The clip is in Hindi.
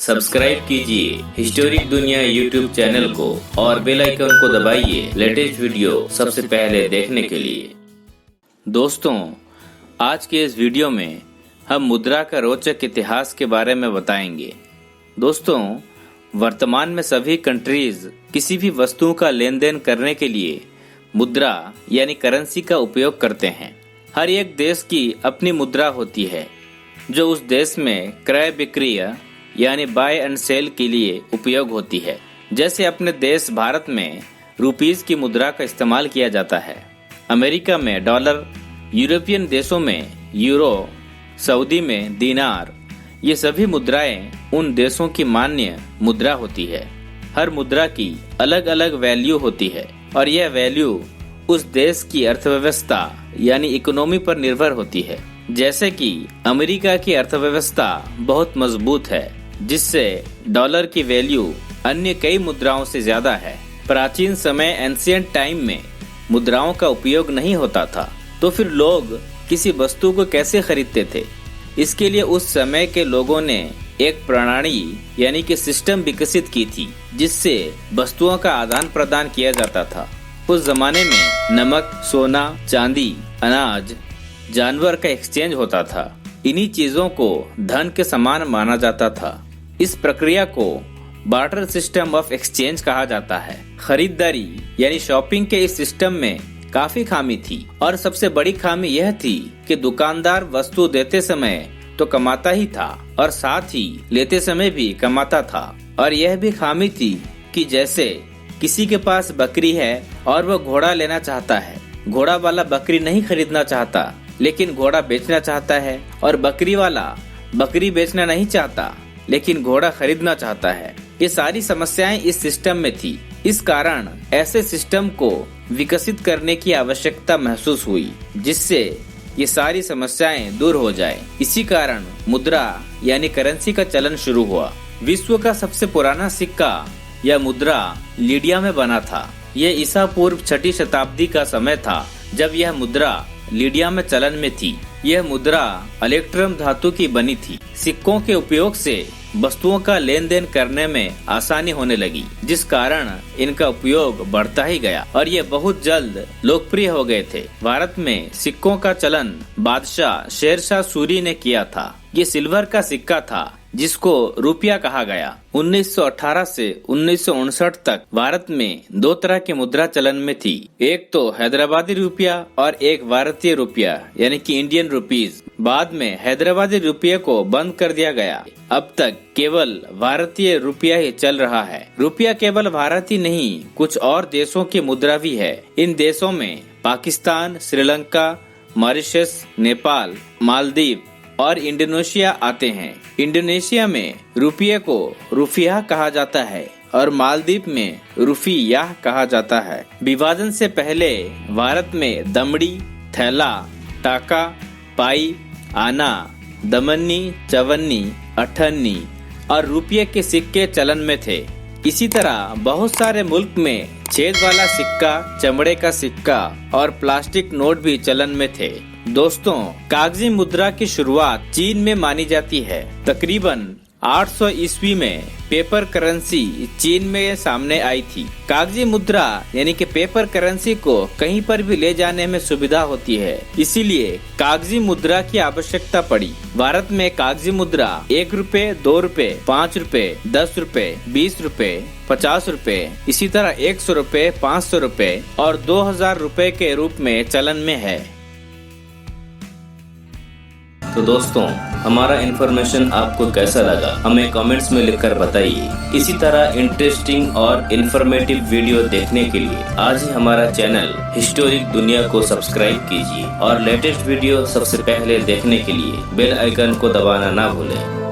सब्सक्राइब कीजिए हिस्टोरिक दुनिया यूट्यूब चैनल को और बेल आइकन को दबाइए लेटेस्ट वीडियो सबसे पहले देखने के लिए। दोस्तों, आज के इस वीडियो में हम मुद्रा का रोचक इतिहास के बारे में बताएंगे। दोस्तों, वर्तमान में सभी कंट्रीज किसी भी वस्तु का लेन देन करने के लिए मुद्रा यानी करेंसी का उपयोग करते हैं। हर एक देश की अपनी मुद्रा होती है जो उस देश में क्रय विक्रय यानी बाय एंड सेल के लिए उपयोग होती है। जैसे अपने देश भारत में रुपीस की मुद्रा का इस्तेमाल किया जाता है, अमेरिका में डॉलर, यूरोपियन देशों में यूरो, सऊदी में दीनार। ये सभी मुद्राएं उन देशों की मान्य मुद्रा होती है। हर मुद्रा की अलग अलग वैल्यू होती है और यह वैल्यू उस देश की अर्थव्यवस्था यानी इकोनॉमी पर निर्भर होती है। जैसे कि अमेरिका की अर्थव्यवस्था बहुत मजबूत है, जिससे डॉलर की वैल्यू अन्य कई मुद्राओं से ज्यादा है। प्राचीन समय एंशिएंट टाइम में मुद्राओं का उपयोग नहीं होता था, तो फिर लोग किसी वस्तु को कैसे खरीदते थे? इसके लिए उस समय के लोगों ने एक प्रणाली यानी कि सिस्टम विकसित की थी, जिससे वस्तुओं का आदान प्रदान किया जाता था। उस जमाने में नमक, सोना, चांदी, अनाज, जानवर का एक्सचेंज होता था। इन्हीं चीजों को धन के समान माना जाता था। इस प्रक्रिया को बार्टर सिस्टम ऑफ एक्सचेंज कहा जाता है। खरीदारी यानी शॉपिंग के इस सिस्टम में काफी खामी थी और सबसे बड़ी खामी यह थी कि दुकानदार वस्तु देते समय तो कमाता ही था और साथ ही लेते समय भी कमाता था। और यह भी खामी थी कि जैसे किसी के पास बकरी है और वह घोड़ा लेना चाहता है, घोड़ा वाला बकरी नहीं खरीदना चाहता लेकिन घोड़ा बेचना चाहता है, और बकरी वाला बकरी बेचना नहीं चाहता लेकिन घोड़ा खरीदना चाहता है। ये सारी समस्याएं इस सिस्टम में थी। इस कारण ऐसे सिस्टम को विकसित करने की आवश्यकता महसूस हुई, जिससे ये सारी समस्याएं दूर हो जाए। इसी कारण मुद्रा यानी करेंसी का चलन शुरू हुआ। विश्व का सबसे पुराना सिक्का यह मुद्रा लीडिया में बना था। यह ईसा पूर्व 6ठी शताब्दी का समय था जब यह मुद्रा लीडिया में चलन में थी। यह मुद्रा इलेक्ट्रम धातु की बनी थी। सिक्कों के उपयोग से वस्तुओं का लेन देन करने में आसानी होने लगी, जिस कारण इनका उपयोग बढ़ता ही गया और ये बहुत जल्द लोकप्रिय हो गए थे। भारत में सिक्कों का चलन बादशाह शेरशाह सूरी ने किया था। ये सिल्वर का सिक्का था जिसको रुपया कहा गया। 1918 से 1959 तक भारत में दो तरह की मुद्रा चलन में थी। एक तो हैदराबादी रुपया और एक भारतीय रुपया यानी कि इंडियन रुपीज। बाद में हैदराबादी रुपये को बंद कर दिया गया। अब तक केवल भारतीय रुपया ही चल रहा है। रुपया केवल भारत ही नहीं, कुछ और देशों की मुद्रा भी है। इन देशों में पाकिस्तान, श्रीलंका, मॉरिशस, नेपाल, मालदीव और इंडोनेशिया आते हैं। इंडोनेशिया में रुपये को रुफिया कहा जाता है और मालदीव में रुफियाह कहा जाता है। विभाजन से पहले भारत में दमड़ी, थैला, टाका, पाई, आना, दमन्नी, चवन्नी, अठन्नी और रुपये के सिक्के चलन में थे। इसी तरह बहुत सारे मुल्क में छेद वाला सिक्का, चमड़े का सिक्का और प्लास्टिक नोट भी चलन में थे। दोस्तों, कागजी मुद्रा की शुरुआत चीन में मानी जाती है। तकरीबन 800 ईस्वी में पेपर करेंसी चीन में सामने आई थी। कागजी मुद्रा यानी कि पेपर करेंसी को कहीं पर भी ले जाने में सुविधा होती है, इसीलिए कागजी मुद्रा की आवश्यकता पड़ी। भारत में कागजी मुद्रा 1 रुपए, 2 रुपए, 5 रुपए, 10 रुपए, 20 रुपए, 50 रुपए, इसी तरह 100 रुपए, 500 रुपए और 2000 रुपए के रूप में चलन में है। तो दोस्तों, हमारा इन्फॉर्मेशन आपको कैसा लगा हमें कमेंट्स में लिखकर बताइए। इसी तरह इंटरेस्टिंग और इन्फॉर्मेटिव वीडियो देखने के लिए आज ही हमारा चैनल हिस्टोरिक दुनिया को सब्सक्राइब कीजिए और लेटेस्ट वीडियो सबसे पहले देखने के लिए बेल आइकन को दबाना ना भूलें।